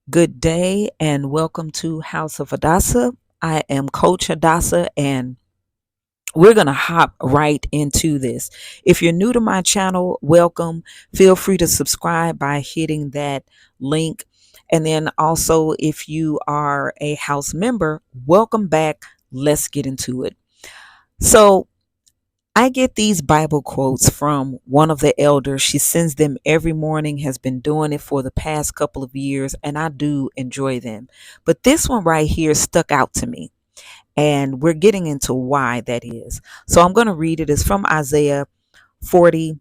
Good day and welcome to House of Hadassah. I am Coach Hadassah and we're going to hop right into this. If you're new to my channel, welcome. Feel free to subscribe by hitting that link. And then also, if you are a house member, welcome back. Let's get into it. So, I get these Bible quotes from one of the elders. She sends them every morning, has been doing it for the past couple of years, and I do enjoy them. But this one right here stuck out to me, and we're getting into why that is. So I'm going to read it. It's from Isaiah 40,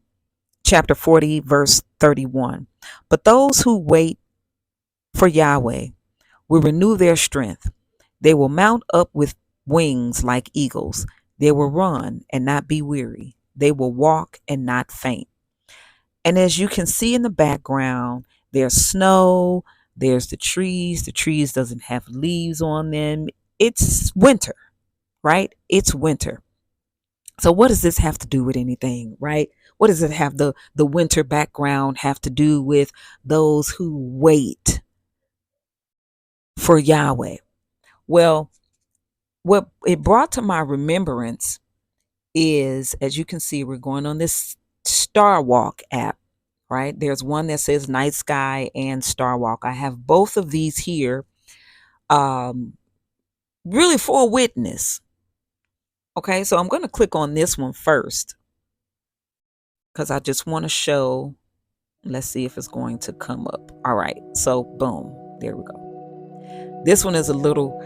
chapter 40, verse 31. But those who wait for Yahweh will renew their strength. They will mount up with wings like eagles. They will run and not be weary. They will walk and not faint. And as you can see in the background, there's snow, there's the trees. The trees doesn't have leaves on them. It's winter, right? It's winter. So what does this have to do with anything, right? What does it have the winter background have to do with those who wait for Yahweh? Well, what it brought to my remembrance is, as you can see, we're going on this Star Walk app, right? There's one that says Night Sky and Star Walk. I have both of these here, um, really for a witness. Okay, so I'm going to click on this one first because I just want to show. Let's see if it's going to come up. All right, so boom, there we go. This one is a little.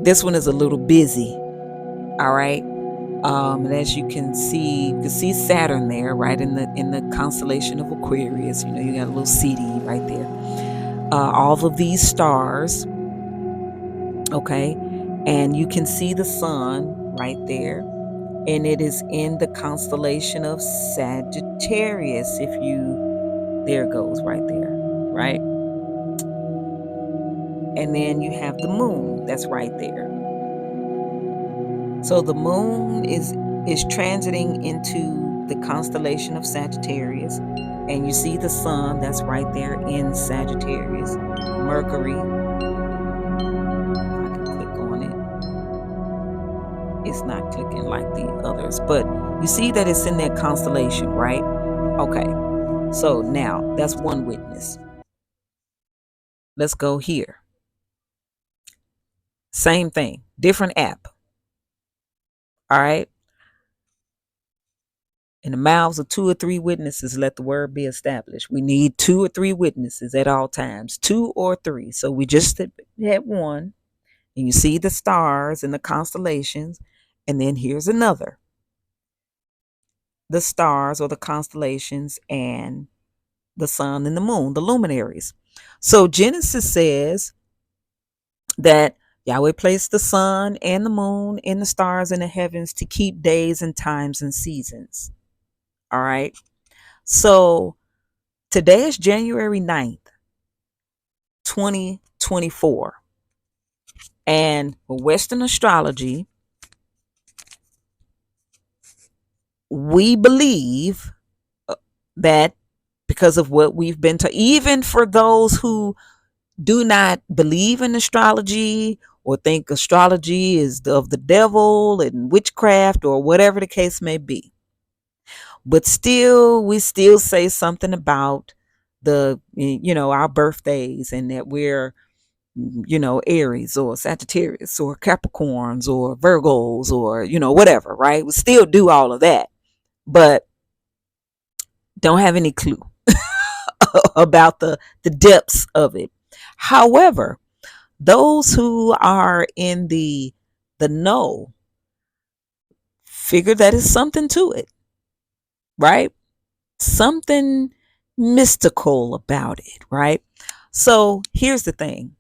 This one is a little busy. All right. And as you can see Saturn there, right in the constellation of Aquarius. You know, you got a little CD right there. All of these stars, okay, and you can see the sun right there, and it is in the constellation of Sagittarius. If you, there it goes right there, right, and then you have the moon that's right there. So the moon is transiting into the constellation of Sagittarius, and you see the sun that's right there in Sagittarius. Mercury, I can click on it. It's not clicking like the others, but you see that it's in that constellation, right? Okay. So now that's one witness. Let's go here. Same thing, different app. All right. In the mouths of two or three witnesses, let the word be established. We need two or three witnesses at all times, two or three. So we just had one, and you see the stars and the constellations, and then here's another. The stars or the constellations and the sun and the moon, the luminaries. So Genesis says that Yahweh placed the sun and the moon and the stars in the heavens to keep days and times and seasons. All right. So today is January 9th, 2024. And for Western astrology, we believe that because of what we've been to, even for those who do not believe in astrology or think astrology is of the devil and witchcraft or whatever the case may be, but still, we still say something about our birthdays, and that we're Aries or Sagittarius or Capricorns or Virgos or, whatever, right? We still do all of that, but don't have any clue about the depths of it. However, those who are in the know figure that is something to it, right? Something mystical about it, right? So here's the thing.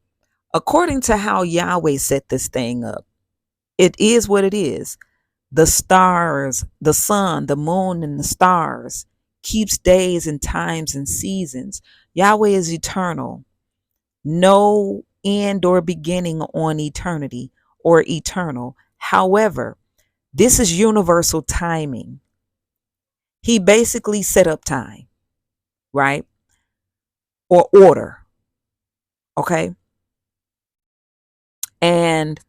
According to how Yahweh set this thing up, it is what it is. The stars, the sun, the moon, and the stars keeps days and times and seasons. Yahweh is eternal, no end or beginning on eternity or eternal. However, this is universal timing. He basically set up time, right? Or order. Okay. And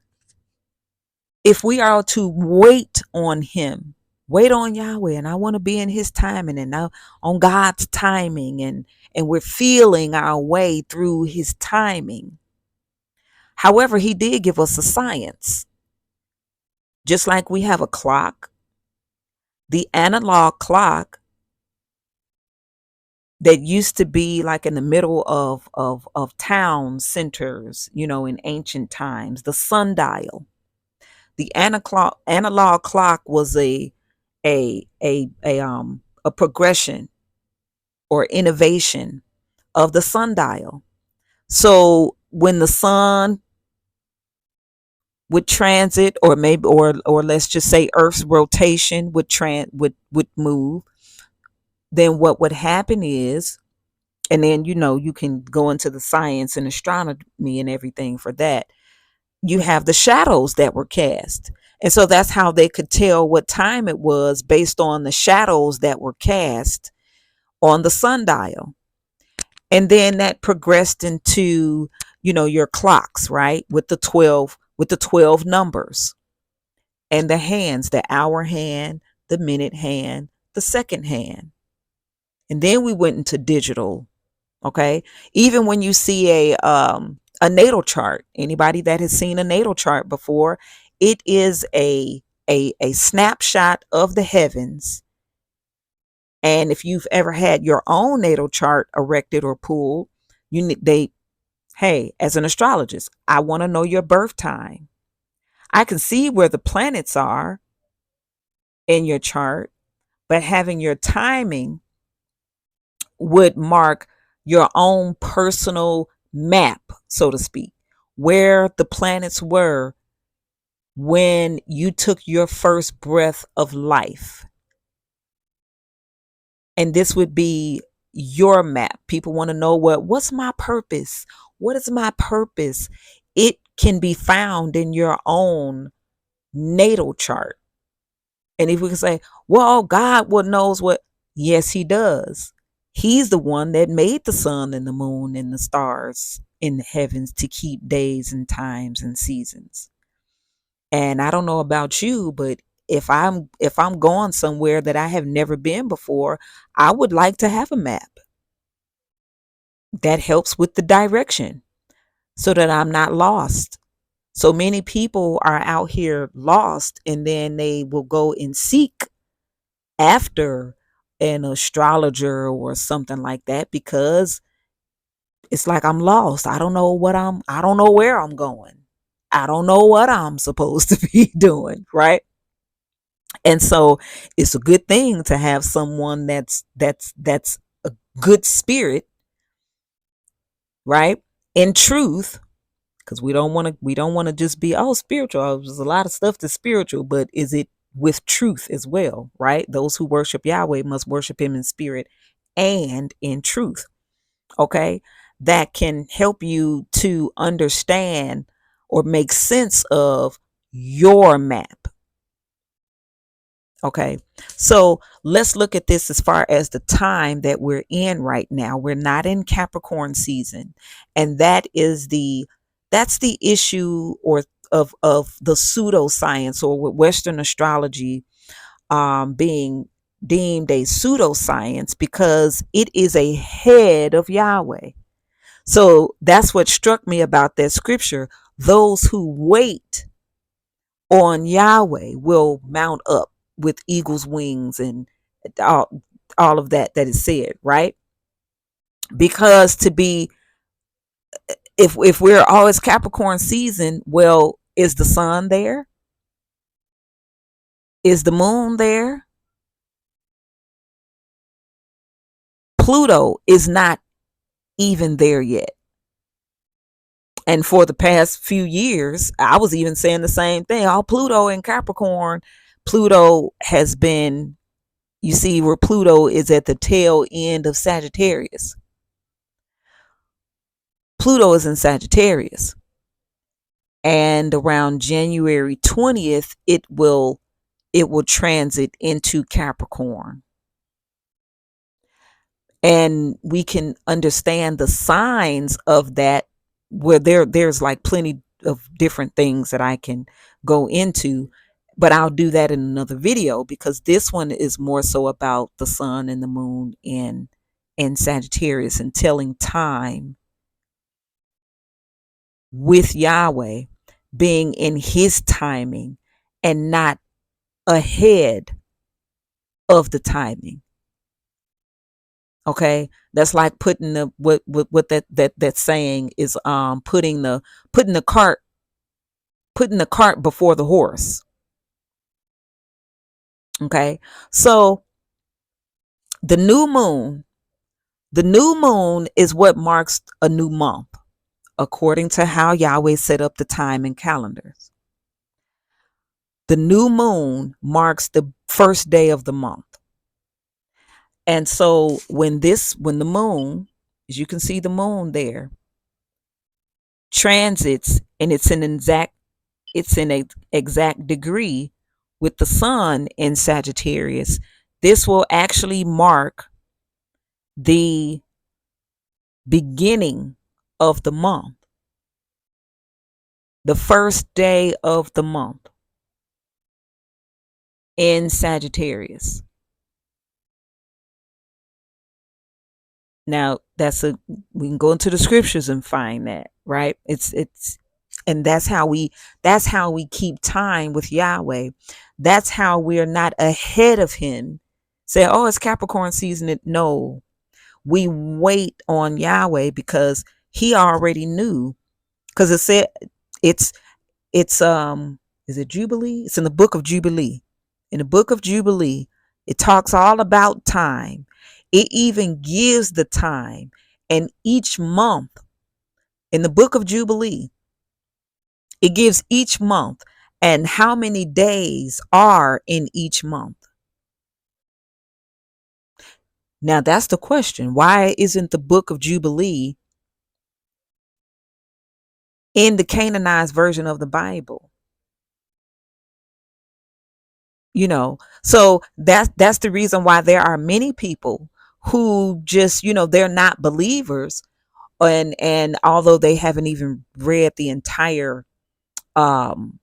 if we are to wait on him, wait on Yahweh, and I want to be in his timing and now on God's timing, and we're feeling our way through his timing. However, he did give us a science. Just like we have a clock, the analog clock that used to be like in the middle of town centers, in ancient times, the sundial. The analog clock was a progression or innovation of the sundial. So when the sun would transit, or maybe, or let's just say Earth's rotation would move, then what would happen is, and then you can go into the science and astronomy and everything for that. You have the shadows that were cast. And so that's how they could tell what time it was, based on the shadows that were cast on the sundial. And then that progressed into, your clocks, right? With the 12 numbers, and the hands, the hour hand, the minute hand, the second hand. And then we went into digital. Okay. Even when you see a natal chart, anybody that has seen a natal chart before, it is a snapshot of the heavens. And if you've ever had your own natal chart erected or pulled, hey, as an astrologist, I want to know your birth time. I can see where the planets are in your chart, but having your timing would mark your own personal map, so to speak, where the planets were when you took your first breath of life. And this would be your map. People want to know, what's my purpose? What is my purpose? It can be found in your own natal chart. And if we can say, well, God knows what, yes, he does. He's the one that made the sun and the moon and the stars in the heavens to keep days and times and seasons. And I don't know about you, but if I'm going somewhere that I have never been before, I would like to have a map that helps with the direction so that I'm not lost. So many people are out here lost, and then they will go and seek after an astrologer or something like that, because it's like, I'm lost. I don't know where I'm going. I don't know what I'm supposed to be doing, right? And so it's a good thing to have someone that's a good spirit, right? In truth, because we don't want to just be, oh, spiritual. There's a lot of stuff that's spiritual, but is it with truth as well, right? Those who worship Yahweh must worship him in spirit and in truth. Okay, that can help you to understand or make sense of your map. Okay, so let's look at this as far as the time that we're in right now. We're not in Capricorn season, and that's the issue, or of the pseudoscience, or with Western astrology being deemed a pseudoscience, because it is a head of Yahweh. So that's what struck me about that scripture. Those who wait on Yahweh will mount up with eagle's wings, and all of that is said, right? Because to be, if we're always Capricorn season, well, is the sun there? Is the moon there? Pluto is not even there yet. And for the past few years, I was even saying the same thing. Oh, Pluto in Capricorn. Pluto has been, you see, where Pluto is at the tail end of Sagittarius. Pluto is in Sagittarius. And around January 20th, it will transit into Capricorn. And we can understand the signs of that where there's like plenty of different things that I can go into, but I'll do that in another video, because this one is more so about the sun and the moon in Sagittarius, and telling time with Yahweh, being in his timing and not ahead of the timing. Okay, that's like putting the what that saying is, putting the cart before the horse. Okay, so the new moon, the new moon is what marks a new month, according to how Yahweh set up the time and calendars. The new moon marks the first day of the month. And so when the moon, as you can see the moon there, transits, and it's in an exact degree with the sun in Sagittarius, this will actually mark the beginning of the month, the first day of the month in Sagittarius. Now we can go into the scriptures and find that, right? And that's how we keep time with Yahweh. That's how we're not ahead of him. Say, oh, it's Capricorn season. No, we wait on Yahweh because he already knew. Because it said it's it's is it Jubilee? It's in the book of Jubilee. In the book of Jubilee, it talks all about time. It even gives the time, and each month in the book of Jubilee, it gives each month and how many days are in each month. Now that's the question. Why isn't the book of Jubilee in the Canaanized version of the Bible? So that's the reason why there are many people who just, they're not believers, and although they haven't even read the entire um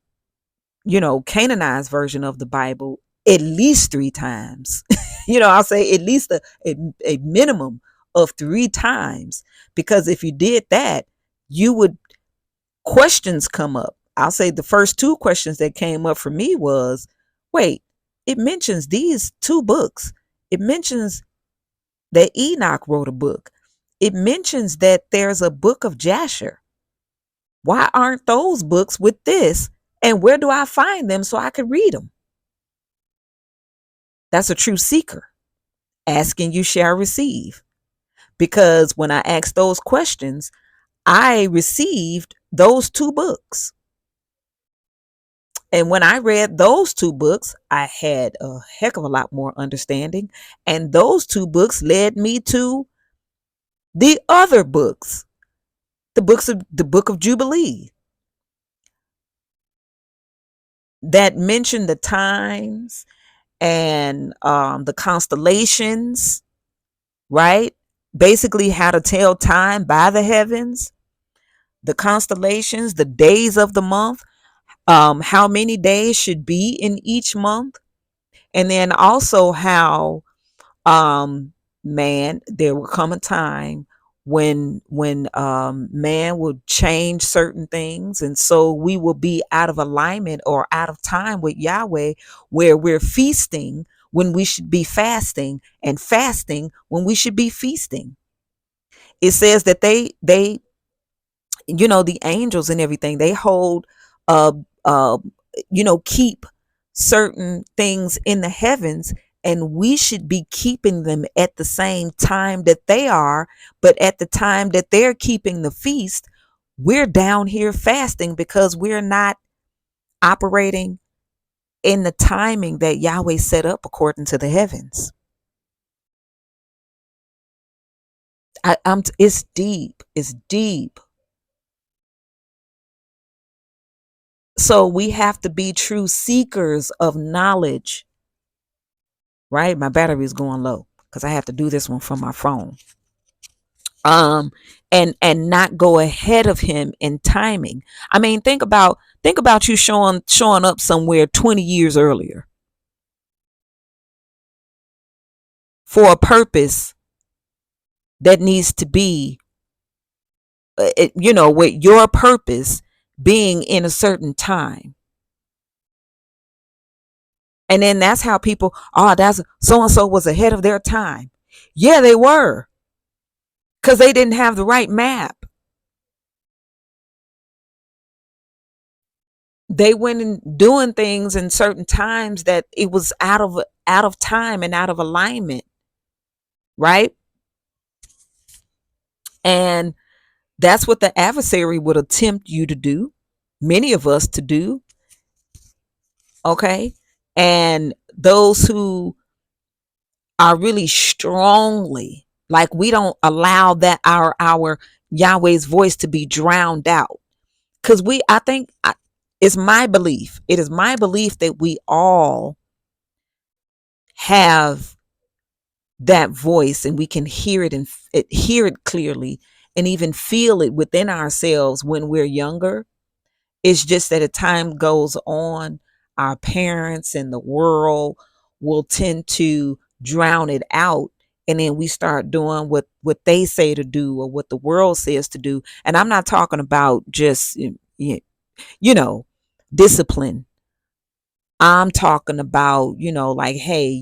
Canaanized version of the Bible at least 3 times. I'll say at least a minimum of 3 times, because if you did that, you would questions come up. I'll say the first 2 questions that came up for me was, wait, it mentions these 2 books. It mentions that Enoch wrote a book. It mentions that there's a book of Jasher. Why aren't those books with this? And where do I find them so I can read them? That's a true seeker. Asking you shall receive. Because when I asked those questions, I received those 2 books. And when I read those 2 books, I had a heck of a lot more understanding. And those 2 books led me to the other books, the book of Jubilee, that mention the times and the constellations, right? Basically, how to tell time by the heavens, the constellations, the days of the month, how many days should be in each month, and then also how man, there will come a time when man will change certain things, and so we will be out of alignment or out of time with Yahweh, where we're feasting when we should be fasting, and fasting when we should be feasting. It says that they the angels and everything, they hold uh uh keep certain things in the heavens, and we should be keeping them at the same time that they are. But at the time that they're keeping the feast, we're down here fasting because we're not operating in the timing that Yahweh set up according to the heavens. It's deep. It's deep. So we have to be true seekers of knowledge, right? My battery is going low because I have to do this one from my phone. um and not go ahead of him in timing. I mean, think about you showing up somewhere 20 years earlier for a purpose that needs to be with your purpose being in a certain time. And then that's how people, oh, that's so and so was ahead of their time. Yeah, they were, because they didn't have the right map. They went and doing things in certain times that it was out of time and out of alignment, right? And that's what the adversary would attempt you to do, many of us to do, okay? And those who are really strongly, like, we don't allow that our Yahweh's voice to be drowned out, because I think it's my belief, it is my belief that we all have that voice, and we can hear it and hear it clearly, and even feel it within ourselves when we're younger. It's just that as time goes on, our parents and the world will tend to drown it out. And then we start doing what they say to do, or what the world says to do. And I'm not talking about just, you know, discipline. I'm talking about, like, hey,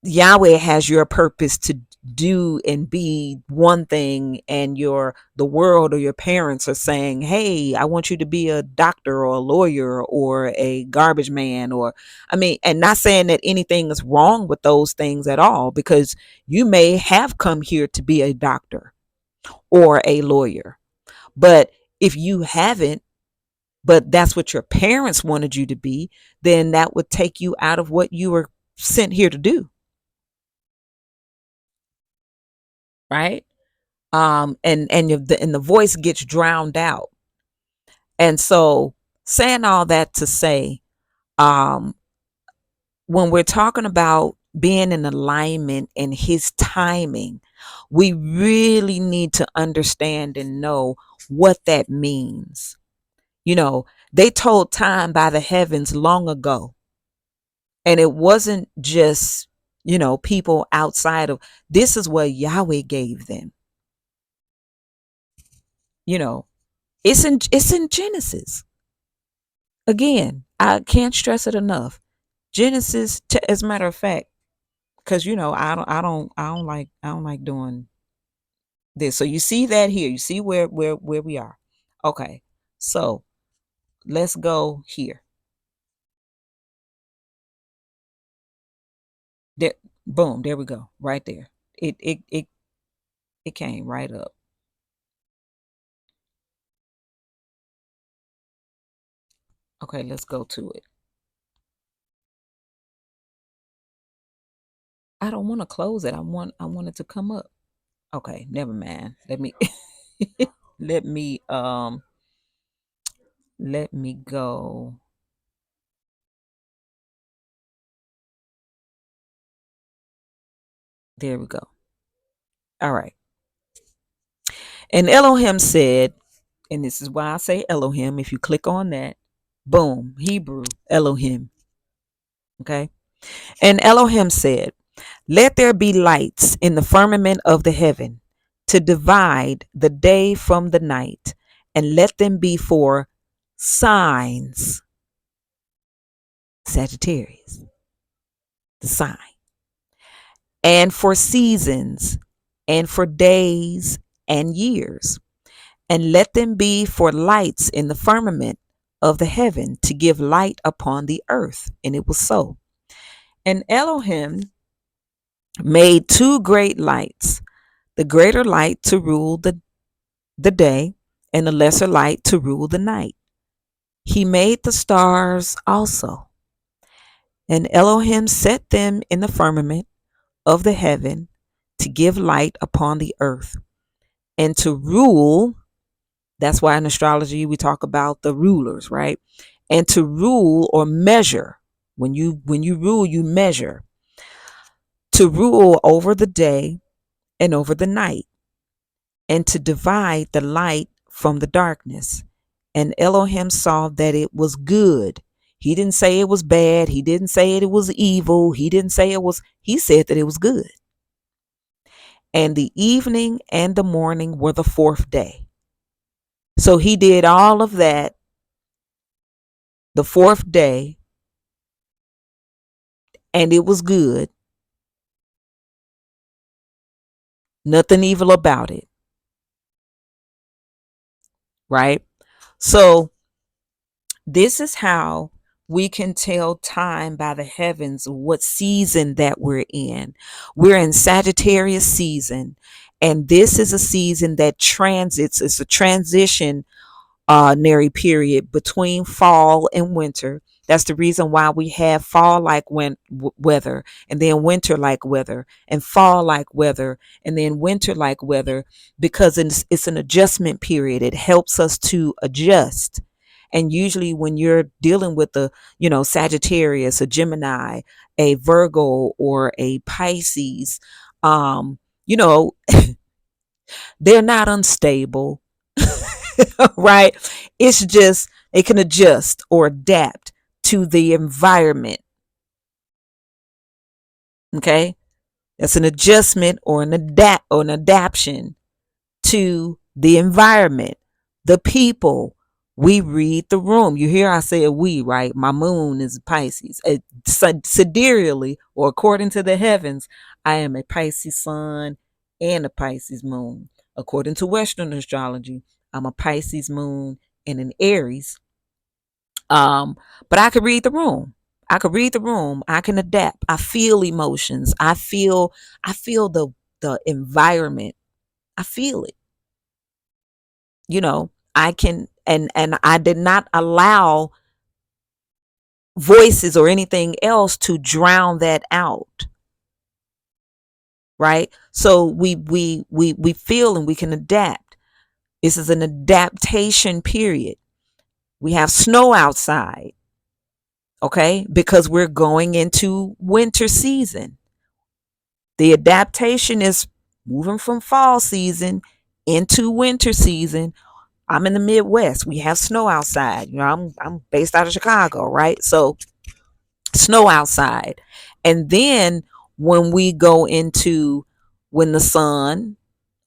Yahweh has your purpose to do and be one thing, and the world or your parents are saying, hey, I want you to be a doctor or a lawyer or a garbage man, or, I mean, and not saying that anything is wrong with those things at all, because you may have come here to be a doctor or a lawyer. But if you haven't, but that's what your parents wanted you to be, then that would take you out of what you were sent here to do, right? And the voice gets drowned out. And so, saying all that to say, um when we're talking about being in alignment and his timing, we really need to understand and know what that means. They told time by the heavens long ago, and it wasn't just people outside of, this is what Yahweh gave them. you know it's in Genesis. Again, I can't stress it enough. Genesis, as a matter of fact, because I don't like doing this. So you see that here. You see where we are. Okay. So let's go here. There, boom, there we go. Right there. It came right up. Okay, let's go to it. I don't want to close it. I want it to come up. Okay, never mind. Let me let me let me go. There we go. All right. And Elohim said, and this is why I say Elohim. If you click on that, boom, Hebrew, Elohim. Okay. And Elohim said, let there be lights in the firmament of the heaven to divide the day from the night, and let them be for signs, Sagittarius, the sign, and for seasons, and for days and years, and let them be for lights in the firmament of the heaven to give light upon the earth. And it was so. And Elohim made two great lights, the greater light to rule the day, and the lesser light to rule the night. He made the stars also. And Elohim set them in the firmament of the heaven to give light upon the earth and to rule. That's why in astrology we talk about the rulers, right? And to rule or measure. When you rule, you measure to rule over the day and over the night, and to divide the light from the darkness. And Elohim saw that it was good. He didn't say it was bad. He didn't say it was evil. He didn't say it was, he said that it was good. And the evening and the morning were the fourth day. So he did all of that the fourth day, and it was good. Nothing evil about it, right? So this is how we can tell time by the heavens, what season that we're in. We're in Sagittarius season, and this is a season that transits. It's a transition nary period between fall and winter. That's the reason why we have fall like weather, and then winter like weather, and fall like weather, and then winter like weather, because it's an adjustment period. It helps us to adjust. And usually when you're dealing with a, Sagittarius, a Gemini, a Virgo, or a Pisces, you know, they're not unstable. Right? It's just it can adjust or adapt to the environment. Okay? That's an adjustment or an adaptation to the environment, the people. We read the room. You hear I say we, right? My moon is Pisces. Sidereally, or according to the heavens, I am a Pisces sun and a Pisces moon. According to Western astrology, I'm a Pisces moon and an Aries. But I could read the room. I could read the room. I can adapt. I feel emotions. I feel the environment. I feel it. I can, and I did not allow voices or anything else to drown that out. Right? So we feel and we can adapt. This is an adaptation period. We have snow outside. Okay? Because we're going into winter season. The adaptation is moving from fall season into winter season. I'm in the Midwest. We have snow outside. I'm based out of Chicago, right? So snow outside. And then when we go into when the sun,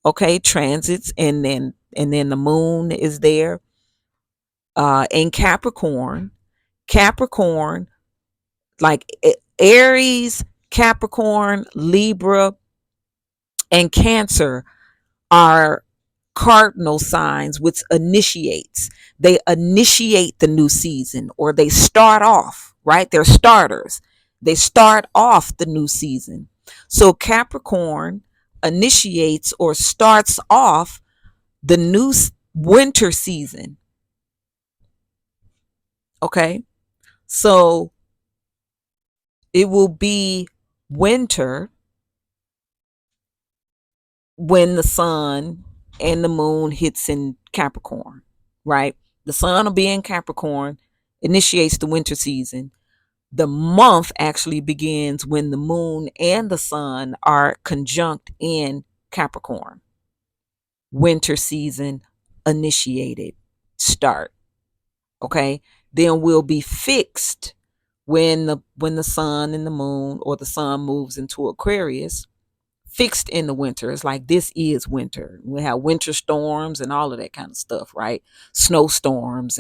okay, transits, and then the moon is there in Capricorn, like Aries, Capricorn, Libra, and Cancer are cardinal signs, which initiates. They initiate the new season, or they start off, right? They're starters. They start off the new season. So Capricorn initiates or starts off the new winter season. Okay? So it will be winter when the sun and the moon hits in Capricorn, right? The sun will be in Capricorn, initiates the winter season. The month actually begins when the moon and the sun are conjunct in Capricorn. Winter season initiated, start. Okay? Then we'll be fixed when the sun and the moon, or the sun moves into Aquarius, fixed in the winter. It's like this is winter. We have winter storms and all of that kind of stuff, right? Snowstorms,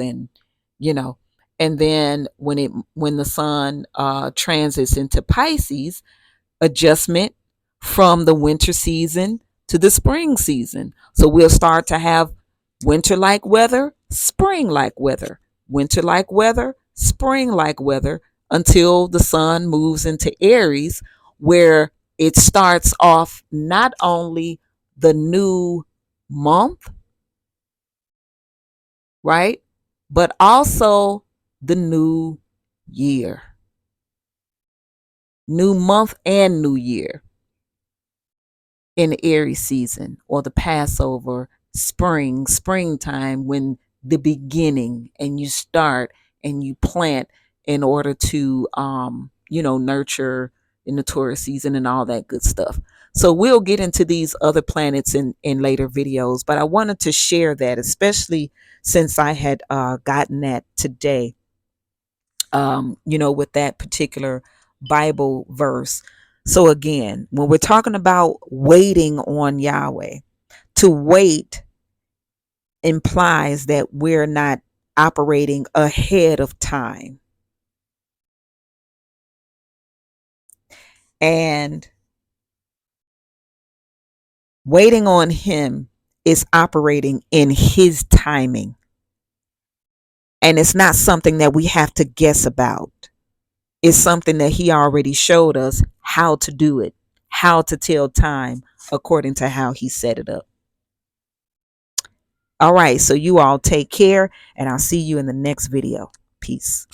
you know, and then when the sun transits into Pisces, adjustment from the winter season to the spring season. So we'll start to have winter like weather, spring like weather, winter like weather, spring like weather, until the sun moves into Aries, where it starts off not only the new month, right? But also the new year. New month and new year in the Aries season, or the Passover, springtime, when the beginning, and you start and you plant in order to nurture in the Taurus season and all that good stuff. So we'll get into these other planets in later videos, but I wanted to share that, especially since I had gotten that today, with that particular Bible verse. So again, when we're talking about waiting on Yahweh, to wait implies that we're not operating ahead of time. And waiting on him is operating in his timing. And it's not something that we have to guess about. It's something that he already showed us how to do it, how to tell time according to how he set it up. All right, so you all take care, and I'll see you in the next video. Peace.